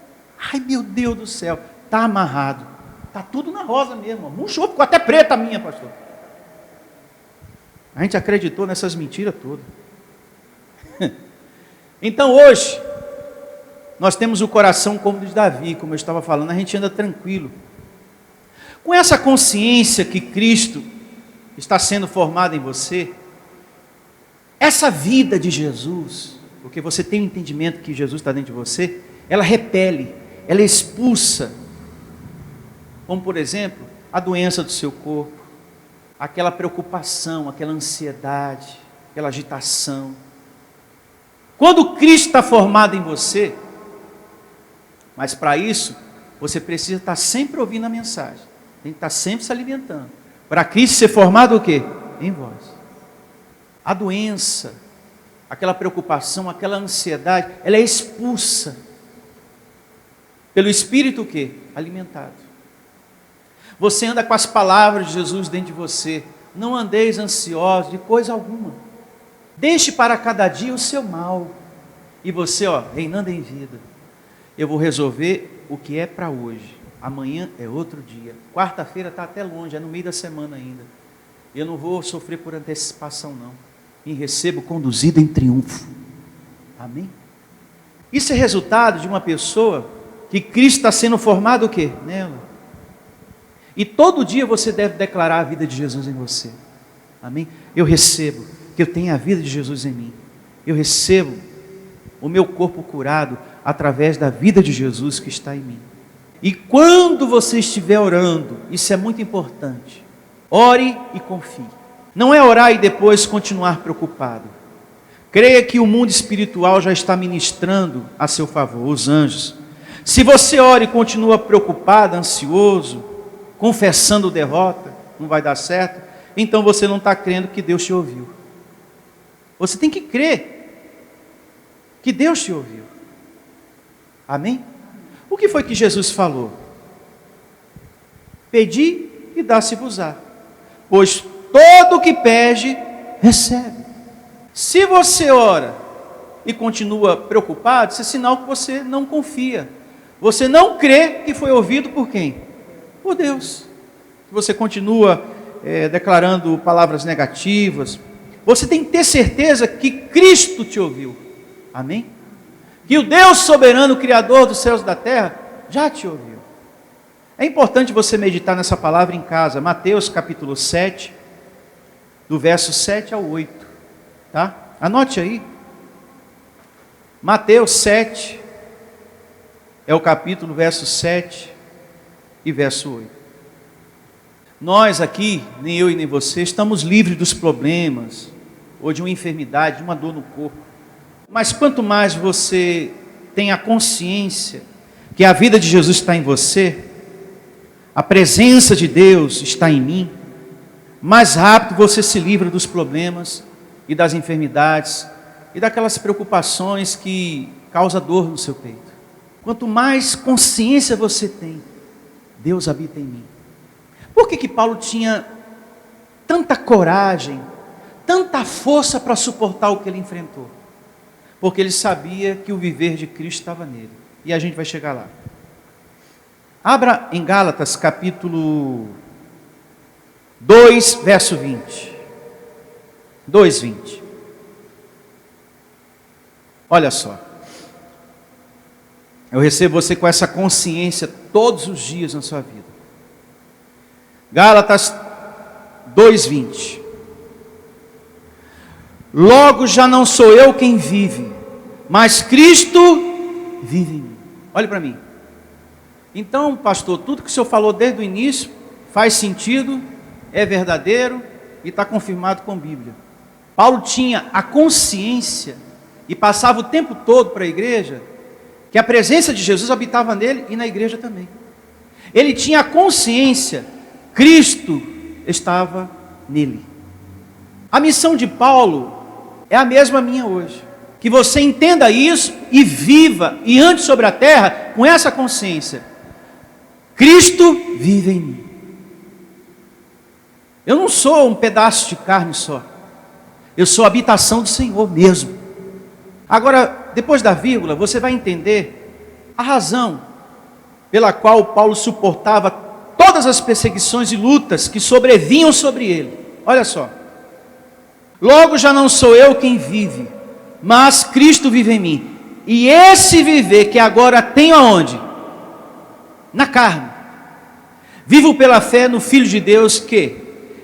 Ai, meu Deus do céu, está amarrado. Está tudo na rosa mesmo. Murchou, ficou até preta a minha, pastor. A gente acreditou nessas mentiras todas. Então hoje, nós temos o coração como o de Davi, como eu estava falando, a gente anda tranquilo. Com essa consciência que Cristo está sendo formado em você, essa vida de Jesus, porque você tem o entendimento que Jesus está dentro de você, ela repele, ela expulsa, como por exemplo, a doença do seu corpo, aquela preocupação, aquela ansiedade, aquela agitação. Quando Cristo está formado em você, mas para isso, você precisa estar sempre ouvindo a mensagem, tem que estar sempre se alimentando. Para Cristo ser formado o quê? Em vós. A doença, aquela preocupação, aquela ansiedade, ela é expulsa pelo Espírito o quê? Alimentado. Você anda com as palavras de Jesus dentro de você. Não andeis ansiosos de coisa alguma. Deixe para cada dia o seu mal. E você, reinando em vida. Eu vou resolver o que é para hoje. Amanhã é outro dia. Quarta-feira está até longe, é no meio da semana ainda. Eu não vou sofrer por antecipação, não. Me recebo conduzido em triunfo. Amém? Isso é resultado de uma pessoa que Cristo está sendo formado o quê? Nela. E todo dia você deve declarar a vida de Jesus em você. Amém? Eu recebo que eu tenho a vida de Jesus em mim. Eu recebo o meu corpo curado através da vida de Jesus que está em mim. E quando você estiver orando, isso é muito importante, ore e confie. Não é orar e depois continuar preocupado. Creia que o mundo espiritual já está ministrando a seu favor, os anjos. Se você ora e continua preocupado, ansioso, confessando derrota, não vai dar certo, então você não está crendo que Deus te ouviu. Você tem que crer que Deus te ouviu. Amém? O que foi que Jesus falou? Pedi e dá-se-vos-á, pois todo o que pede, recebe. Se você ora e continua preocupado, isso é sinal que você não confia. Você não crê que foi ouvido por quem? Por Deus. Você continua declarando palavras negativas. Você tem que ter certeza que Cristo te ouviu. Amém? Que o Deus soberano, Criador dos céus e da terra, já te ouviu. É importante você meditar nessa palavra em casa. Mateus capítulo 7, do verso 7 ao 8. Tá? Anote aí. Mateus 7, é o capítulo, verso 7 e verso 8. Nós aqui, nem eu e nem você, estamos livres dos problemas, ou de uma enfermidade, de uma dor no corpo. Mas quanto mais você tem a consciência que a vida de Jesus está em você, a presença de Deus está em mim, mais rápido você se livra dos problemas e das enfermidades e daquelas preocupações que causam dor no seu peito. Quanto mais consciência você tem, Deus habita em mim. Por que Paulo tinha tanta coragem, tanta força para suportar o que ele enfrentou? Porque ele sabia que o viver de Cristo estava nele. E a gente vai chegar lá. Abra em Gálatas capítulo 2, verso 20. 2:20. Olha só. Eu recebo você com essa consciência todos os dias na sua vida. Gálatas 2:20. Logo já não sou eu quem vive, mas Cristo vive em mim. Olhe para mim. Então, pastor, tudo que o senhor falou desde o início faz sentido, é verdadeiro e está confirmado com a Bíblia. Paulo tinha a consciência e passava o tempo todo para a igreja que a presença de Jesus habitava nele e na igreja também. Ele tinha a consciência, Cristo estava nele. A missão de Paulo é a mesma minha hoje. Que você entenda isso e viva e ande sobre a terra com essa consciência. Cristo vive em mim. Eu não sou um pedaço de carne só. Eu sou a habitação do Senhor mesmo. Agora, depois da vírgula, você vai entender a razão pela qual Paulo suportava todas as perseguições e lutas que sobrevinham sobre ele. Olha só. Logo já não sou eu quem vive, mas Cristo vive em mim. E esse viver que agora tenho aonde? Na carne. Vivo pela fé no Filho de Deus que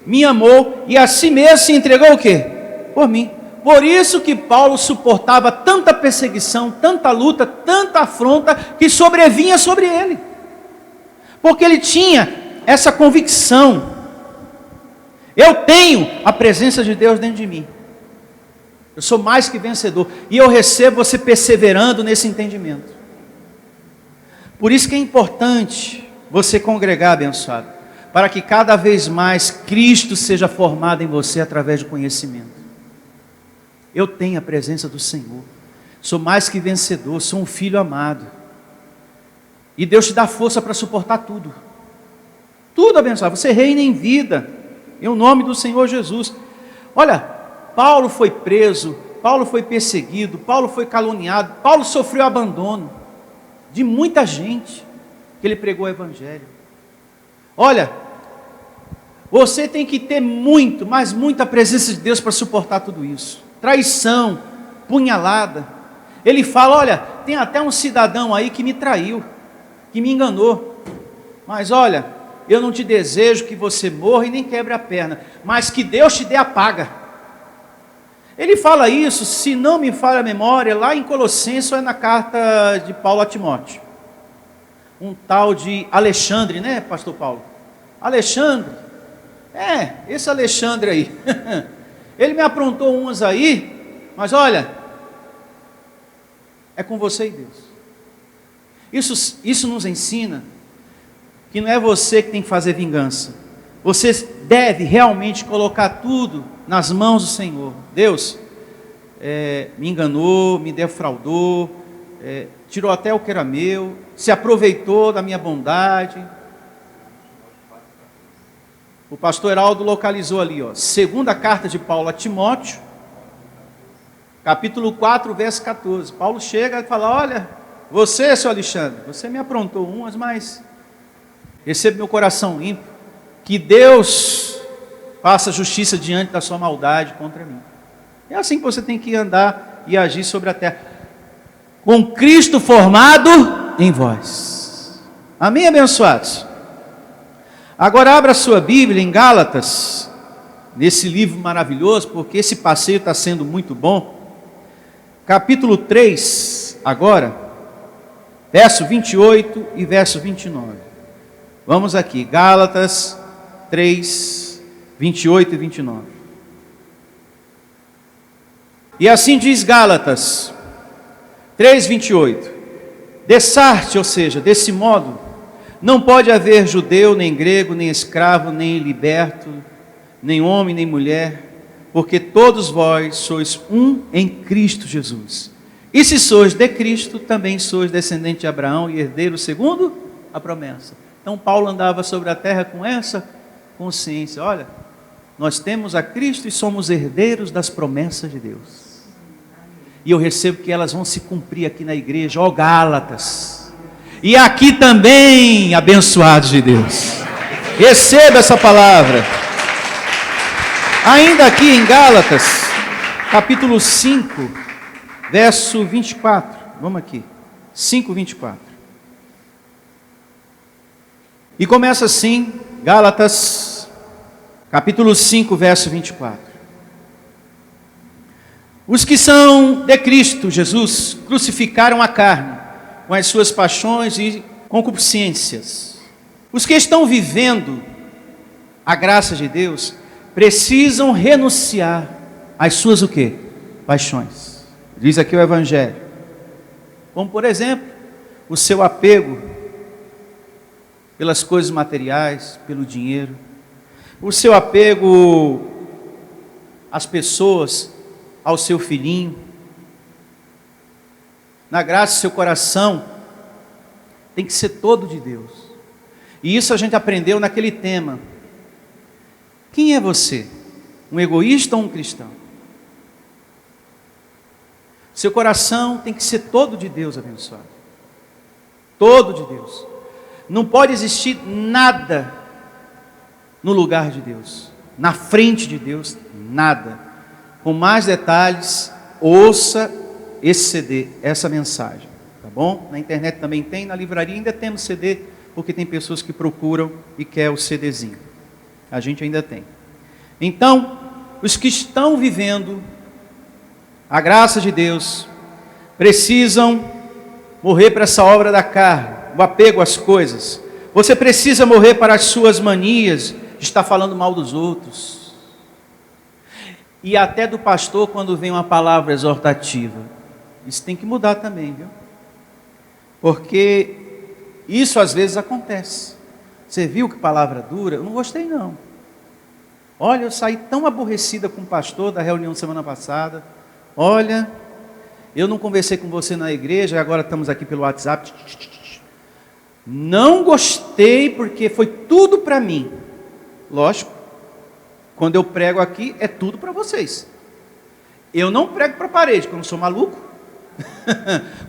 me amou e a si mesmo se entregou o quê? Por mim. Por isso que Paulo suportava tanta perseguição, tanta luta, tanta afronta que sobrevinha sobre ele. Porque ele tinha essa convicção. Eu tenho a presença de Deus dentro de mim. Eu sou mais que vencedor. E eu recebo você perseverando nesse entendimento. Por isso que é importante você congregar, abençoado, para que cada vez mais Cristo seja formado em você através do conhecimento. Eu tenho a presença do Senhor. Sou mais que vencedor, sou um filho amado. E Deus te dá força para suportar tudo. Tudo, abençoado. Você reina em vida, em nome do Senhor Jesus. Olha, Paulo foi preso, Paulo foi perseguido, Paulo foi caluniado, Paulo sofreu abandono de muita gente que ele pregou o Evangelho. Olha, você tem que ter muito, mas muita presença de Deus para suportar tudo isso. Traição, punhalada. Ele fala, olha, tem até um cidadão aí que me traiu, que me enganou. Mas olha, eu não te desejo que você morra e nem quebre a perna, mas que Deus te dê a paga. Ele fala isso, se não me falha a memória, lá em Colossenses, ou é na carta de Paulo a Timóteo. Um tal de Alexandre, né, pastor Paulo? Alexandre, esse Alexandre aí. Ele me aprontou umas aí, mas olha, é com você e Deus. Isso nos ensina que não é você que tem que fazer vingança. Você deve realmente colocar tudo nas mãos do Senhor. Deus, me enganou, me defraudou, tirou até o que era meu, se aproveitou da minha bondade. O pastor Heraldo localizou ali, segunda carta de Paulo a Timóteo, capítulo 4, verso 14. Paulo chega e fala, olha, você, seu Alexandre, você me aprontou umas, mas receba meu coração limpo, que Deus faça justiça diante da sua maldade contra mim. É assim que você tem que andar e agir sobre a terra, com Cristo formado em vós. Amém, abençoados? Agora abra a sua Bíblia em Gálatas, nesse livro maravilhoso, porque esse passeio está sendo muito bom. Capítulo 3, agora, verso 28 e verso 29. Vamos aqui, Gálatas 3, 28 e 29. E assim diz Gálatas 3, 28. Dessarte, ou seja, desse modo, não pode haver judeu, nem grego, nem escravo, nem liberto, nem homem, nem mulher, porque todos vós sois um em Cristo Jesus. E se sois de Cristo, também sois descendente de Abraão e herdeiro segundo a promessa. Então Paulo andava sobre a terra com essa consciência. Olha, nós temos a Cristo e somos herdeiros das promessas de Deus. E eu recebo que elas vão se cumprir aqui na igreja, ó Gálatas. E aqui também, abençoados de Deus. Receba essa palavra. Ainda aqui em Gálatas, capítulo 5, verso 24. Vamos aqui. 5, 24. E começa assim, Gálatas, capítulo 5, verso 24. Os que são de Cristo Jesus crucificaram a carne com as suas paixões e concupiscências. Os que estão vivendo a graça de Deus precisam renunciar às suas o quê? Paixões. Diz aqui o Evangelho. Como por exemplo, o seu apego pelas coisas materiais, pelo dinheiro, o seu apego às pessoas, ao seu filhinho. Na graça, seu coração tem que ser todo de Deus. E isso a gente aprendeu naquele tema. Quem é você? Um egoísta ou um cristão? Seu coração tem que ser todo de Deus, abençoado. Todo de Deus. Não pode existir nada no lugar de Deus, na frente de Deus, nada. Com mais detalhes, ouça esse CD, essa mensagem, tá bom? Na internet também tem, na livraria ainda temos CD, porque tem pessoas que procuram e quer o CDzinho. A gente ainda tem. Então, os que estão vivendo a graça de Deus precisam morrer para essa obra da carne, o apego às coisas. Você precisa morrer para as suas manias de estar falando mal dos outros. E até do pastor quando vem uma palavra exortativa. Isso tem que mudar também, viu? Porque isso às vezes acontece. Você viu que palavra dura? Eu não gostei não. Olha, eu saí tão aborrecida com o pastor da reunião semana passada. Olha, eu não conversei com você na igreja, agora estamos aqui pelo WhatsApp. Não gostei porque foi tudo para mim. Lógico, quando eu prego aqui é tudo para vocês. Eu não prego para a parede, porque eu não sou maluco.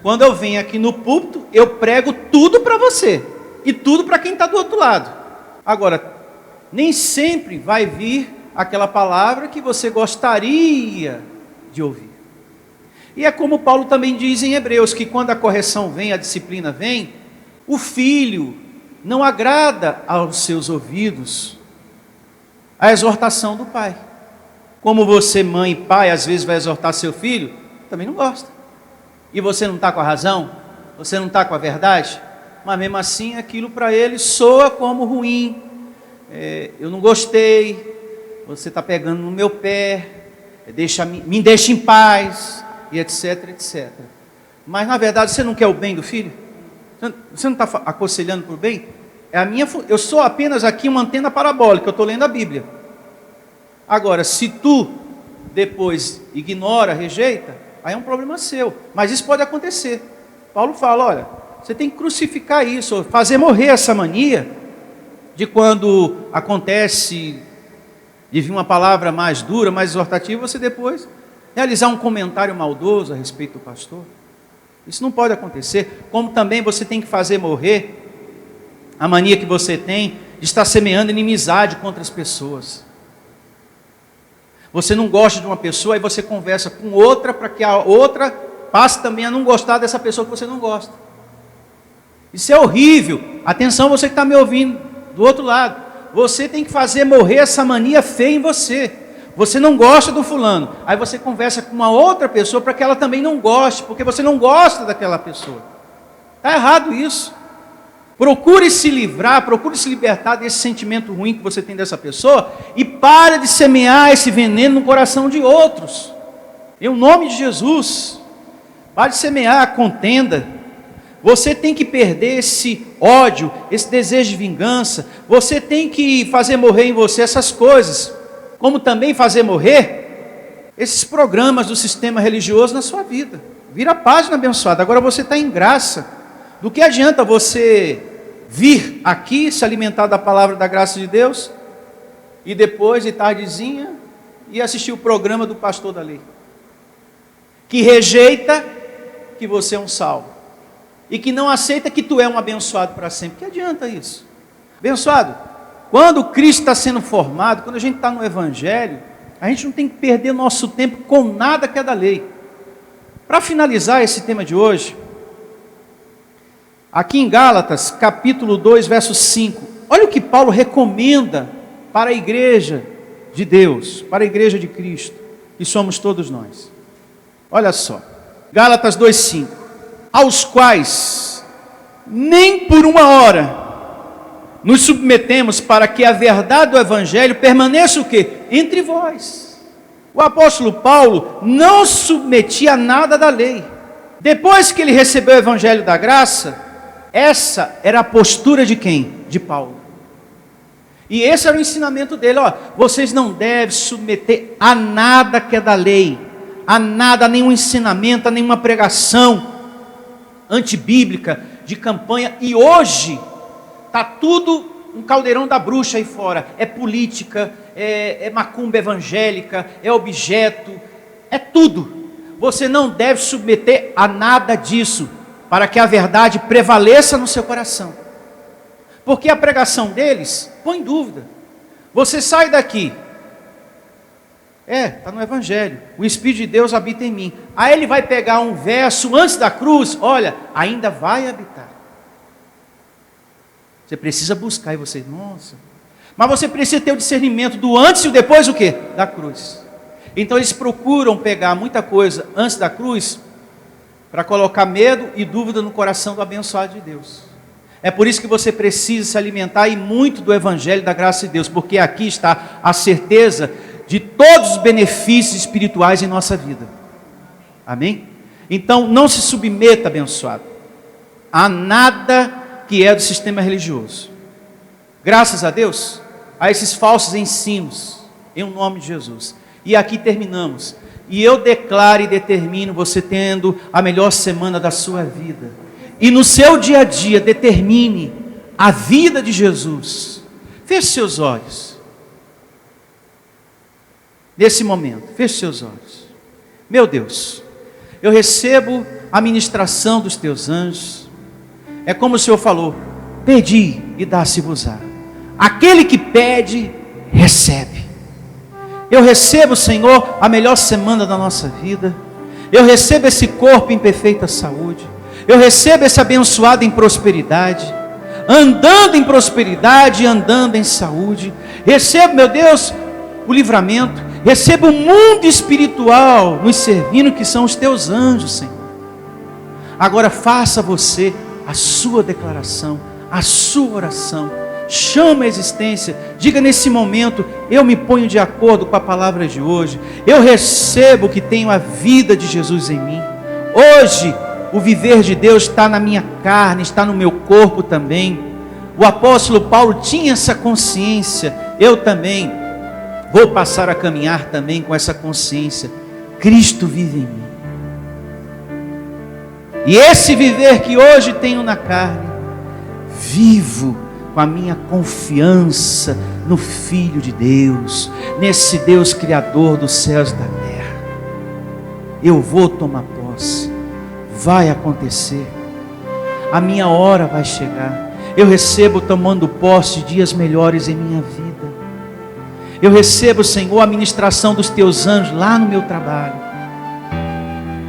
Quando eu venho aqui no púlpito, eu prego tudo para você. E tudo para quem está do outro lado. Agora, nem sempre vai vir aquela palavra que você gostaria de ouvir. E é como Paulo também diz em Hebreus, que quando a correção vem, a disciplina vem, o filho não agrada aos seus ouvidos a exortação do pai. Como você, mãe e pai, às vezes vai exortar seu filho, também não gosta. E você não está com a razão, você não está com a verdade, mas mesmo assim aquilo para ele soa como ruim. Eu não gostei, você está pegando no meu pé, me deixa em paz, e etc, etc. Mas na verdade você não quer o bem do filho? Você não está aconselhando por bem? Eu sou apenas aqui uma antena parabólica, eu estou lendo a Bíblia. Agora, se tu depois ignora, rejeita, aí é um problema seu. Mas isso pode acontecer. Paulo fala, olha, você tem que crucificar isso, fazer morrer essa mania de quando acontece de vir uma palavra mais dura, mais exortativa, você depois realizar um comentário maldoso a respeito do pastor. Isso não pode acontecer. Como também você tem que fazer morrer a mania que você tem de estar semeando inimizade contra as pessoas. Você não gosta de uma pessoa, aí você conversa com outra para que a outra passe também a não gostar dessa pessoa que você não gosta. Isso é horrível. Atenção, você que está me ouvindo do outro lado. Você tem que fazer morrer essa mania feia em você. Você não gosta do fulano, aí você conversa com uma outra pessoa para que ela também não goste, porque você não gosta daquela pessoa. Está errado isso. Procure se livrar, procure se libertar desse sentimento ruim que você tem dessa pessoa e pare de semear esse veneno no coração de outros. Em nome de Jesus, pare de semear a contenda. Você tem que perder esse ódio, esse desejo de vingança. Você tem que fazer morrer em você essas coisas. Como também fazer morrer esses programas do sistema religioso na sua vida. Vira a página, abençoada. Agora você está em graça. Do que adianta você vir aqui, se alimentar da palavra da graça de Deus, e depois, de tardezinha, ir assistir o programa do pastor da lei, que rejeita que você é um salvo, e que não aceita que tu é um abençoado para sempre. Que adianta isso? Abençoado, quando Cristo está sendo formado, quando a gente está no Evangelho, a gente não tem que perder nosso tempo com nada que é da lei. Para finalizar esse tema de hoje, aqui em Gálatas, capítulo 2, verso 5, olha o que Paulo recomenda para a igreja de Deus, para a igreja de Cristo, que somos todos nós. Olha só, Gálatas 2, 5, aos quais nem por uma hora nos submetemos para que a verdade do Evangelho permaneça o quê? Entre vós. O apóstolo Paulo não submetia a nada da lei. Depois que ele recebeu o Evangelho da graça, essa era a postura de quem? De Paulo. E esse era o ensinamento dele, ó, vocês não devem submeter a nada que é da lei, a nada, a nenhum ensinamento, a nenhuma pregação antibíblica, de campanha. E hoje está tudo um caldeirão da bruxa aí fora, é política, é macumba evangélica, é objeto, é tudo. Você não deve submeter a nada disso, para que a verdade prevaleça no seu coração. Porque a pregação deles põe dúvida. Você sai daqui, está no Evangelho, o Espírito de Deus habita em mim. Aí ele vai pegar um verso antes da cruz, olha, ainda vai habitar. Você precisa buscar, e você, nossa. Mas você precisa ter o discernimento do antes e o depois o quê? Da cruz. Então eles procuram pegar muita coisa antes da cruz, para colocar medo e dúvida no coração do abençoado de Deus. É por isso que você precisa se alimentar e muito do Evangelho da graça de Deus, porque aqui está a certeza de todos os benefícios espirituais em nossa vida. Amém? Então não se submeta, abençoado, a nada que é do sistema religioso. Graças a Deus, a esses falsos ensinos, em nome de Jesus. E aqui terminamos. E eu declaro e determino você tendo a melhor semana da sua vida. E no seu dia a dia, determine a vida de Jesus. Feche seus olhos. Nesse momento, feche seus olhos. Meu Deus, eu recebo a ministração dos teus anjos. É como o Senhor falou: pedi e dá-se-vos-á. Aquele que pede, recebe. Eu recebo, Senhor, a melhor semana da nossa vida. Eu recebo esse corpo em perfeita saúde. Eu recebo esse abençoado em prosperidade, andando em prosperidade e andando em saúde. Recebo, meu Deus, o livramento. Recebo o mundo espiritual nos servindo, que são os teus anjos, Senhor. Agora faça você a sua declaração, a sua oração. Chama a existência, diga nesse momento: eu me ponho de acordo com a palavra de hoje, eu recebo que tenho a vida de Jesus em mim. Hoje, o viver de Deus está na minha carne, está no meu corpo também. O apóstolo Paulo tinha essa consciência, eu também vou passar a caminhar também com essa consciência. Cristo vive em mim. E esse viver que hoje tenho na carne, vivo com a minha confiança no Filho de Deus, nesse Deus Criador dos céus e da terra. Eu vou tomar posse, vai acontecer, a minha hora vai chegar. Eu recebo tomando posse de dias melhores em minha vida. Eu recebo, Senhor, a ministração dos teus anjos lá no meu trabalho.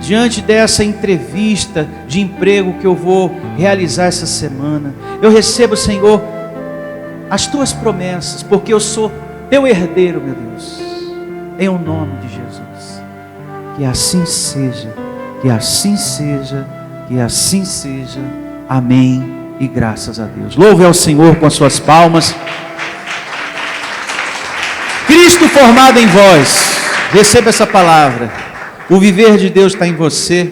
Diante dessa entrevista de emprego que eu vou realizar essa semana, eu recebo, Senhor, as tuas promessas, porque eu sou teu herdeiro, meu Deus, em o nome de Jesus. Que assim seja, que assim seja, que assim seja. Amém e graças a Deus. Louve ao Senhor com as suas palmas. Cristo formado em vós, receba essa palavra. O viver de Deus está em você.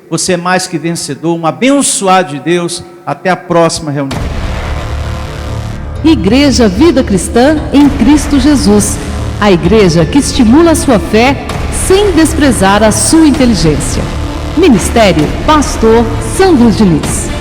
Você é mais que vencedor, um abençoado de Deus. Até a próxima reunião. Igreja Vida Cristã em Cristo Jesus. A igreja que estimula a sua fé sem desprezar a sua inteligência. Ministério Pastor Sandro Diniz.